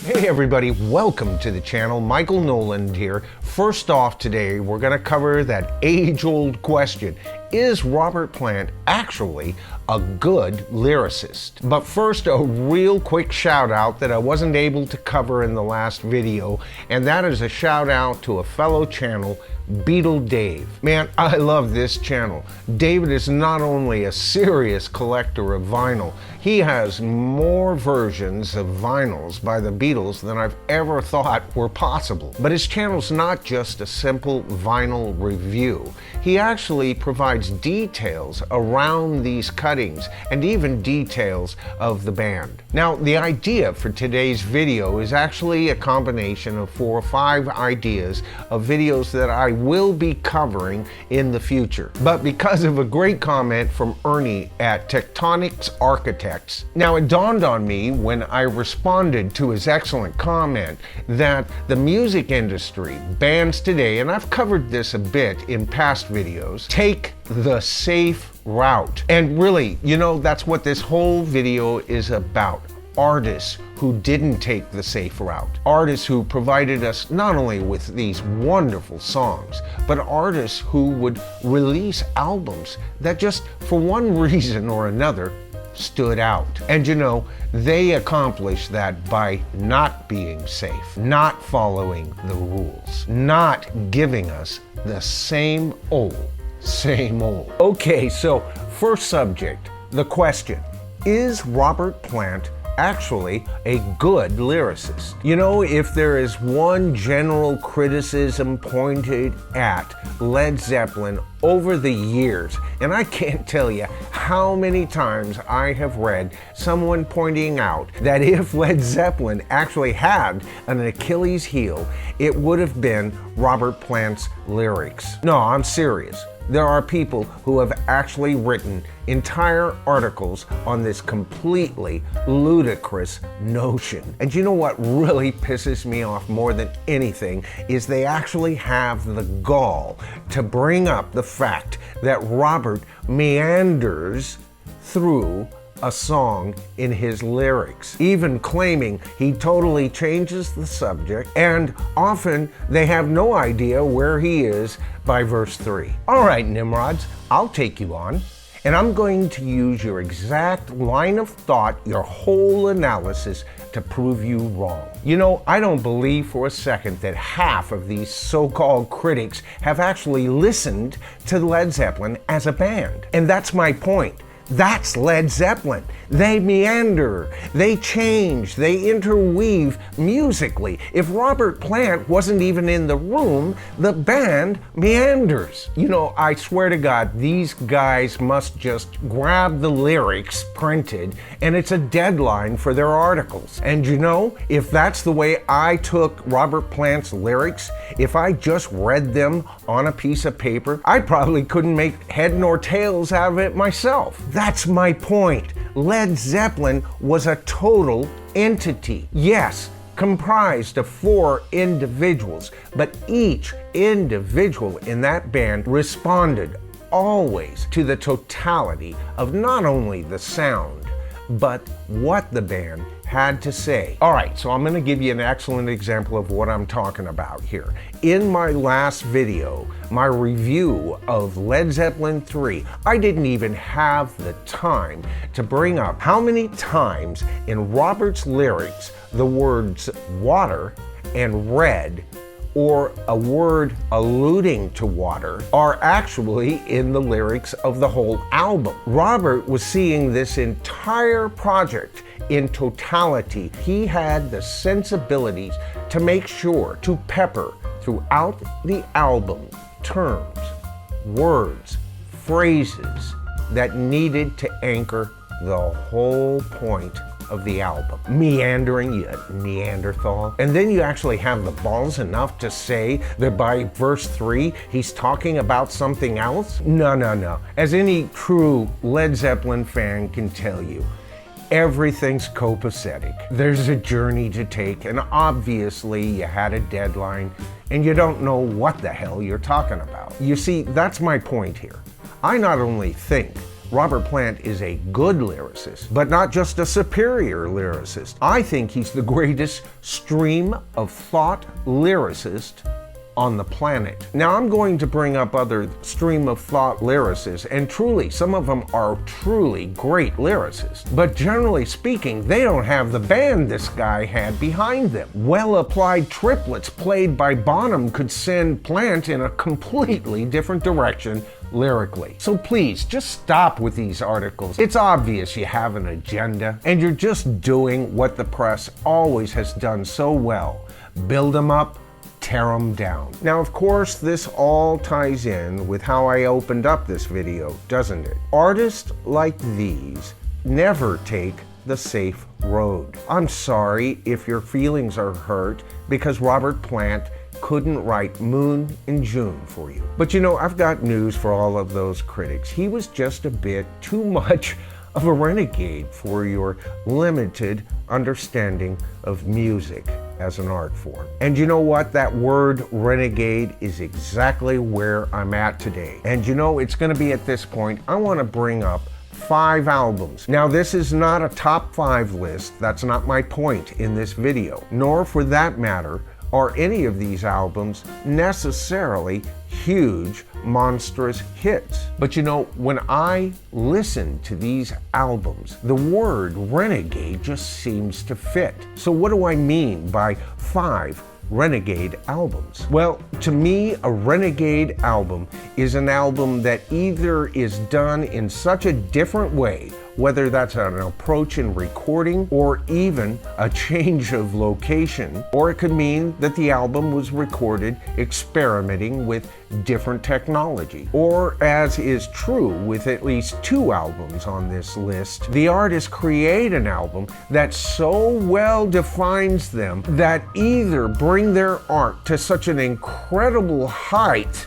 Hey everybody, welcome to the channel. Michael Noland here. First off today, we're going to cover that age-old question. Is Robert Plant actually a good lyricist? But first, a real quick shout out that I wasn't able to cover in the last video, and that is a shout out to a fellow channel, Beetle Dave. Man, I love this channel. David is not only a serious collector of vinyl, he has more versions of vinyls by the Beatles than I've ever thought were possible. But his channel's not just a simple vinyl review. He actually provides details around these cuttings and even details of the band. Now, the idea for today's video is actually a combination of 4 or 5 ideas of videos that I will be covering in the future. But because of a great comment from Ernie at Tectonics Architects, now it dawned on me when I responded to his excellent comment that the music industry, bands today, and I've covered this a bit in past videos, take the safe route. And really, you know, that's what this whole video is about. Artists who didn't take the safe route. Artists who provided us not only with these wonderful songs, but artists who would release albums that just for one reason or another stood out. And you know, they accomplished that by not being safe, not following the rules, not giving us the same old. Okay, so first subject, the question, is Robert Plant actually a good lyricist? You know, if there is one general criticism pointed at Led Zeppelin over the years, and I can't tell you how many times I have read someone pointing out that if Led Zeppelin actually had an Achilles heel, it would have been Robert Plant's lyrics. No, I'm serious. There are people who have actually written entire articles on this completely ludicrous notion. And you know what really pisses me off more than anything is they actually have the gall to bring up the fact that Robert meanders through a song in his lyrics, even claiming he totally changes the subject, and often they have no idea where he is by verse 3. All right, Nimrods, I'll take you on, and I'm going to use your exact line of thought, your whole analysis, to prove you wrong. You know, I don't believe for a second that half of these so-called critics have actually listened to Led Zeppelin as a band, and that's my point. That's Led Zeppelin. They meander, they change, they interweave musically. If Robert Plant wasn't even in the room, the band meanders. You know, I swear to God, these guys must just grab the lyrics printed, and it's a deadline for their articles. And you know, if that's the way I took Robert Plant's lyrics, if I just read them on a piece of paper, I probably couldn't make head nor tails out of it myself. That's my point. Led Zeppelin was a total entity. Yes, comprised of 4 individuals, but each individual in that band responded always to the totality of not only the sound, but what the band had to say. All right, so I'm going to give you an excellent example of what I'm talking about here. In my last video, my review of Led Zeppelin 3, I didn't even have the time to bring up how many times in Robert's lyrics the words water and red, or a word alluding to water, are actually in the lyrics of the whole album. Robert was seeing this entire project in totality. He had the sensibilities to make sure to pepper throughout the album terms, words, phrases that needed to anchor the whole point of the album. Meandering, you Neanderthal. And then you actually have the balls enough to say that by verse 3, he's talking about something else? No. As any true Led Zeppelin fan can tell you, everything's copacetic. There's a journey to take, and obviously you had a deadline, and you don't know what the hell you're talking about. You see, that's my point here. I not only think Robert Plant is a good lyricist, but not just a superior lyricist. I think he's the greatest stream of thought lyricist on the planet. Now I'm going to bring up other stream of thought lyricists, and truly, some of them are truly great lyricists. But generally speaking, they don't have the band this guy had behind them. Well-applied triplets played by Bonham could send Plant in a completely different direction lyrically. So please, just stop with these articles. It's obvious you have an agenda, and you're just doing what the press always has done so well. Build them up, tear them down. Now, of course, this all ties in with how I opened up this video, doesn't it? Artists like these never take the safe road. I'm sorry if your feelings are hurt because Robert Plant couldn't write Moon in June for you. But you know, I've got news for all of those critics. He was just a bit too much of a renegade for your limited understanding of music as an art form. And you know what? That word renegade is exactly where I'm at today. And you know, it's going to be at this point, I want to bring up 5 albums. Now, this is not a top 5 list. That's not my point in this video. Nor, for that matter, are any of these albums necessarily huge, monstrous hits. But you know, when I listen to these albums, the word renegade just seems to fit. So what do I mean by 5 Renegade albums? Well, to me, a Renegade album is an album that either is done in such a different way, whether that's an approach in recording or even a change of location, or it could mean that the album was recorded experimenting with different technology. Or, as is true with at least 2 albums on this list, the artists create an album that so well defines them that either bring their art to such an incredible height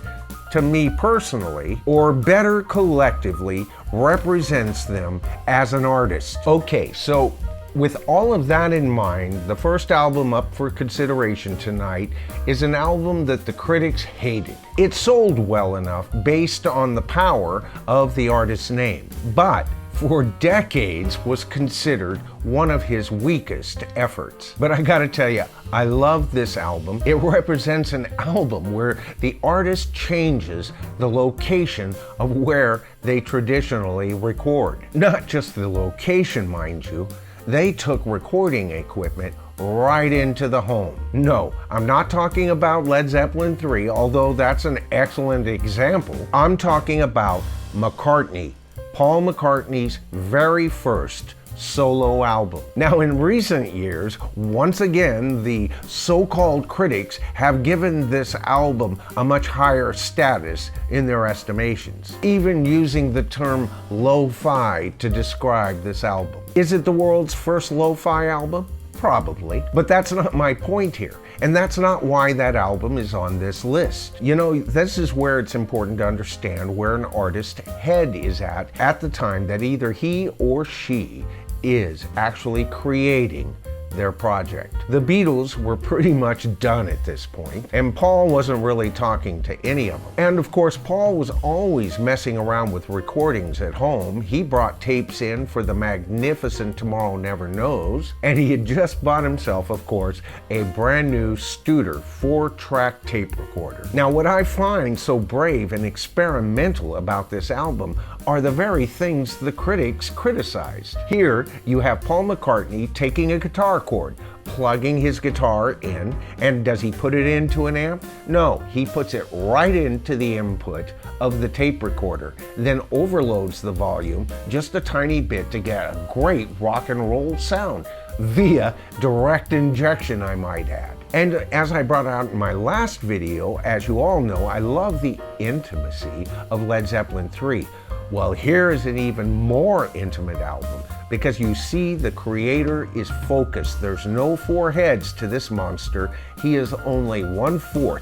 to me personally, or better collectively represents them as an artist. Okay, so with all of that in mind, the first album up for consideration tonight is an album that the critics hated. It sold well enough based on the power of the artist's name, but for decades was considered one of his weakest efforts. But I gotta tell you, I love this album. It represents an album where the artist changes the location of where they traditionally record. Not just the location, mind you. They took recording equipment right into the home. No, I'm not talking about Led Zeppelin 3, although that's an excellent example. I'm talking about McCartney, Paul McCartney's very first solo album. Now, in recent years, once again, the so-called critics have given this album a much higher status in their estimations, even using the term lo-fi to describe this album. Is it the world's first lo-fi album? Probably, but that's not my point here. And that's not why that album is on this list. You know, this is where it's important to understand where an artist's head is at the time that either he or she is actually creating their project. The Beatles were pretty much done at this point, and Paul wasn't really talking to any of them. And of course, Paul was always messing around with recordings at home. He brought tapes in for the magnificent Tomorrow Never Knows, and he had just bought himself, of course, a brand new Studer 4-track tape recorder. Now, what I find so brave and experimental about this album are the very things the critics criticized. Here, you have Paul McCartney taking a guitar chord, plugging his guitar in, and does he put it into an amp? No, he puts it right into the input of the tape recorder, then overloads the volume just a tiny bit to get a great rock and roll sound, via direct injection, I might add. And as I brought out in my last video, as you all know, I love the intimacy of Led Zeppelin 3. Well, here is an even more intimate album because you see the creator is focused. There's no 4 heads to this monster. He is only 1/4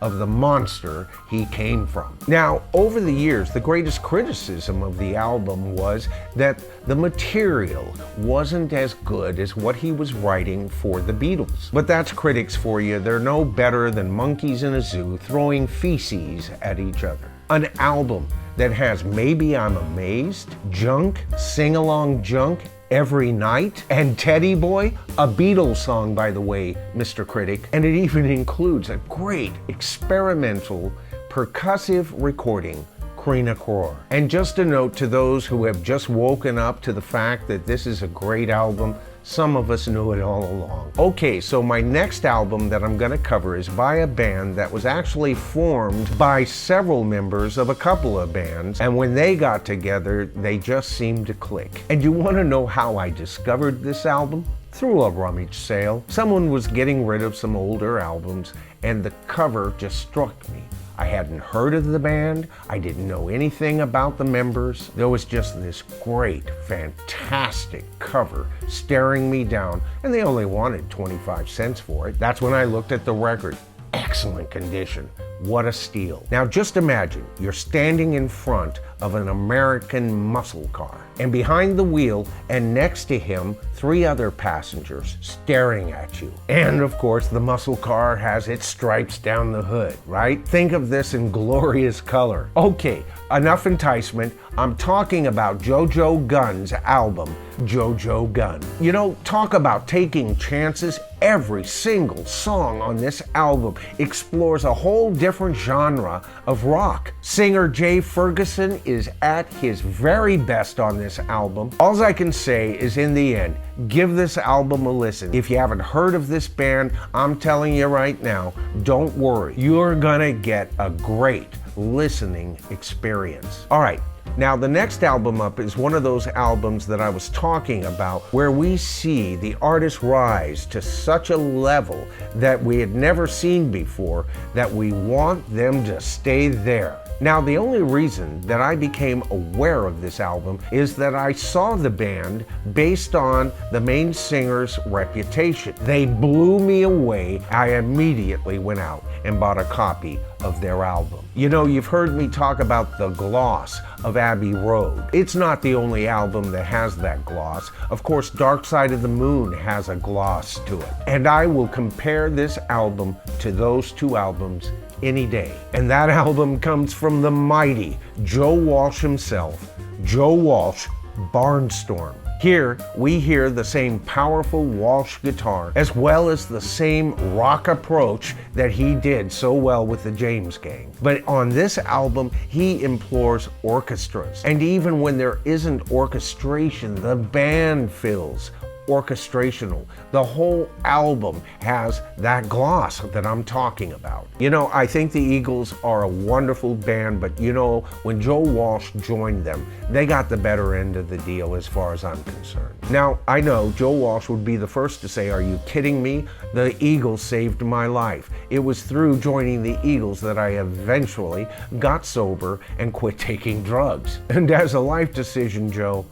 of the monster he came from. Now, over the years, the greatest criticism of the album was that the material wasn't as good as what he was writing for the Beatles. But that's critics for you. They're no better than monkeys in a zoo throwing feces at each other. An album that has Maybe I'm Amazed, Junk, Sing-Along Junk, Every Night, and Teddy Boy, a Beatles song, by the way, Mr. Critic, and it even includes a great experimental percussive recording, Krina Kror. And just a note to those who have just woken up to the fact that this is a great album, some of us knew it all along. Okay, so my next album that I'm gonna cover is by a band that was actually formed by several members of a couple of bands, and when they got together, they just seemed to click. And you wanna know how I discovered this album? Through a rummage sale. Someone was getting rid of some older albums, and the cover just struck me. I hadn't heard of the band, I didn't know anything about the members. There was just this great, fantastic cover staring me down, and they only wanted 25 cents for it. That's when I looked at the record. Excellent condition. What a steal. Now just imagine you're standing in front of an American muscle car, and behind the wheel and next to him, 3 other passengers staring at you. And of course, the muscle car has its stripes down the hood, right? Think of this in glorious color. Okay, enough enticement. I'm talking about JoJo Gunn's album, JoJo Gunn. You know, talk about taking chances. Every single song on this album explores a whole different genre of rock. Singer Jay Ferguson is at his very best on this album. All I can say is, in the end, give this album a listen. If you haven't heard of this band, I'm telling you right now, don't worry. You're gonna get a great listening experience. All right. Now, the next album up is one of those albums that I was talking about, where we see the artist rise to such a level that we had never seen before, that we want them to stay there. Now, the only reason that I became aware of this album is that I saw the band based on the main singer's reputation. They blew me away. I immediately went out and bought a copy of their album. You know, you've heard me talk about the gloss of Abbey Road. It's not the only album that has that gloss. Of course, Dark Side of the Moon has a gloss to it. And I will compare this album to those 2 albums any day. And that album comes from the mighty Joe Walsh himself, Joe Walsh, Barnstorm. Here, we hear the same powerful Walsh guitar, as well as the same rock approach that he did so well with the James Gang. But on this album, he implores orchestras. And even when there isn't orchestration, the band fills orchestrational. The whole album has that gloss that I'm talking about. You know, I think the Eagles are a wonderful band, but you know, when Joe Walsh joined them, they got the better end of the deal as far as I'm concerned. Now, I know Joe Walsh would be the first to say, "Are you kidding me? The Eagles saved my life." It was through joining the Eagles that I eventually got sober and quit taking drugs. And as a life decision, Joe,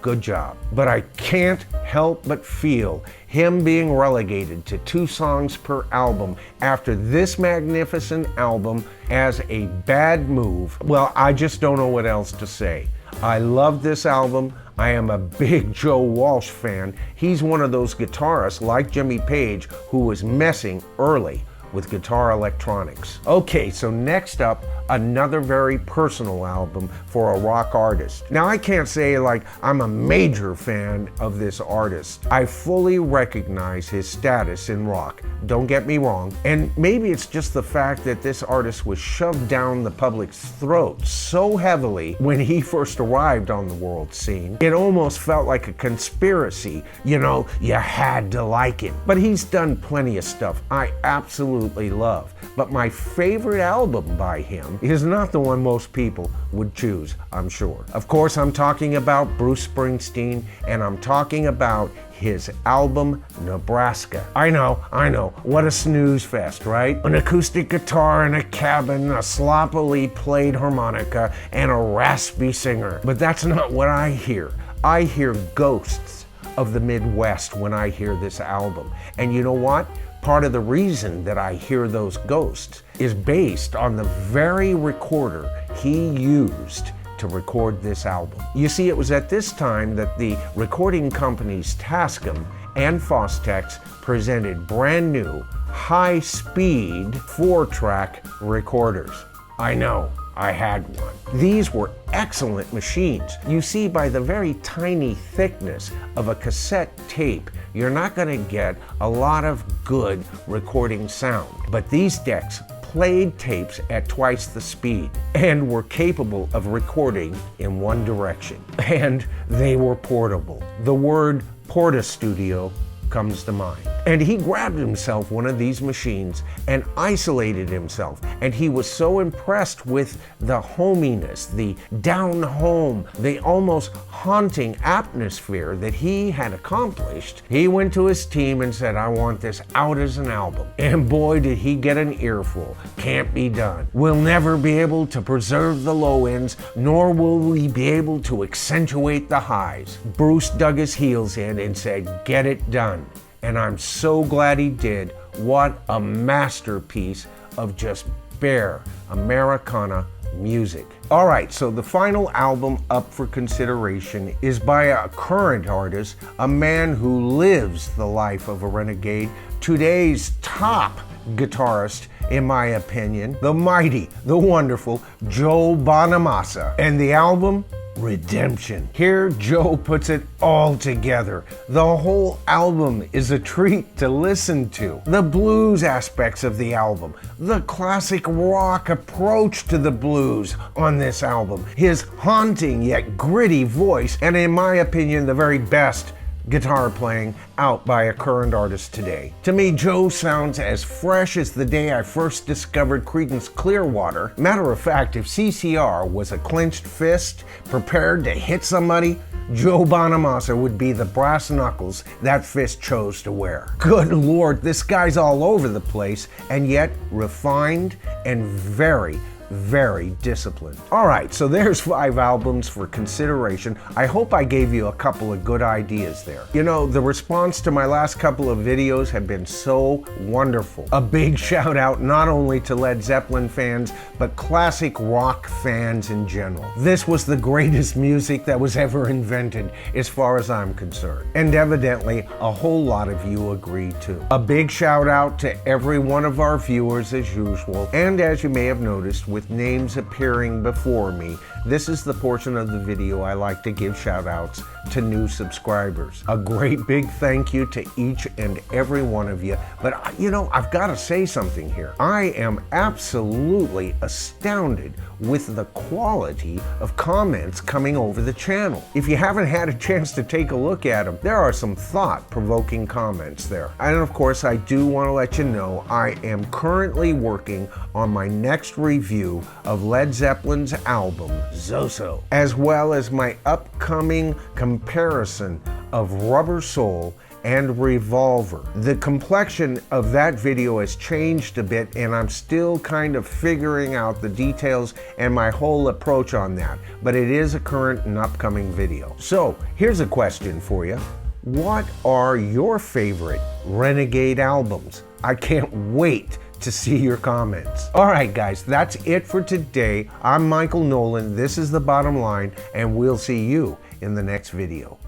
good job. But I can't help but feel him being relegated to 2 songs per album after this magnificent album as a bad move. Well, I just don't know what else to say. I love this album. I am a big Joe Walsh fan. He's one of those guitarists like Jimmy Page who was messing early with guitar electronics. Okay, so next up, another very personal album for a rock artist. Now, I can't say like I'm a major fan of this artist. I fully recognize his status in rock, don't get me wrong, and maybe it's just the fact that this artist was shoved down the public's throat so heavily when he first arrived on the world scene. It almost felt like a conspiracy, you know, you had to like it. But he's done plenty of stuff I absolutely love. But my favorite album by him is not the one most people would choose, I'm sure. Of course, I'm talking about Bruce Springsteen, and I'm talking about his album, Nebraska. I know, what a snooze fest, right? An acoustic guitar in a cabin, a sloppily played harmonica, and a raspy singer. But that's not what I hear. I hear ghosts of the Midwest when I hear this album. And you know what? part of the reason that I hear those ghosts is based on the very recorder he used to record this album. You see, it was at this time that the recording companies Tascam and Fostex presented brand new, high-speed 4-track recorders. I know, I had one. These were excellent machines. You see, by the very tiny thickness of a cassette tape, you're not going to get a lot of good recording sound. But these decks played tapes at twice the speed and were capable of recording in one direction. And they were portable. The word Porta-Studio comes to mind. And he grabbed himself one of these machines and isolated himself. And he was so impressed with the hominess, the down home, the almost haunting atmosphere that he had accomplished. He went to his team and said, I want this out as an album. And boy, did he get an earful. Can't be done. We'll never be able to preserve the low ends, nor will we be able to accentuate the highs. Bruce dug his heels in and said, get it done. And I'm so glad he did. What a masterpiece of just bare Americana music. All right, so the final album up for consideration is by a current artist, a man who lives the life of a renegade, today's top guitarist, in my opinion, the mighty, the wonderful Joe Bonamassa. And the album, Redemption. Here, Joe puts it all together. The whole album is a treat to listen to. The blues aspects of the album, the classic rock approach to the blues on this album, his haunting yet gritty voice, and in my opinion, the very best guitar playing out by a current artist today. To me, Joe sounds as fresh as the day I first discovered Creedence Clearwater. Matter of fact, if CCR was a clenched fist prepared to hit somebody, Joe Bonamassa would be the brass knuckles that fist chose to wear. Good Lord, this guy's all over the place, and yet refined and very, very disciplined. All right, so there's 5 albums for consideration. I hope I gave you a couple of good ideas there. You know, the response to my last couple of videos have been so wonderful. A big shout out not only to Led Zeppelin fans, but classic rock fans in general. This was the greatest music that was ever invented, as far as I'm concerned. And evidently, a whole lot of you agree too. A big shout out to every one of our viewers as usual, and as you may have noticed, with names appearing before me, this is the portion of the video I like to give shout outs to new subscribers. A great big thank you to each and every one of you. But you know, I've got to say something here. I am absolutely astounded with the quality of comments coming over the channel. If you haven't had a chance to take a look at them, there are some thought-provoking comments there. And of course, I do want to let you know I am currently working on my next review of Led Zeppelin's album, Zoso, as well as my upcoming comparison of Rubber Soul and Revolver. The complexion of that video has changed a bit, and I'm still kind of figuring out the details and my whole approach on that, but it is a current and upcoming video. So here's a question for you. What are your favorite Renegade albums? I can't wait to see your comments. All right, guys, that's it for today. I'm Michael Noland. This is The Bottom Line, and we'll see you in the next video.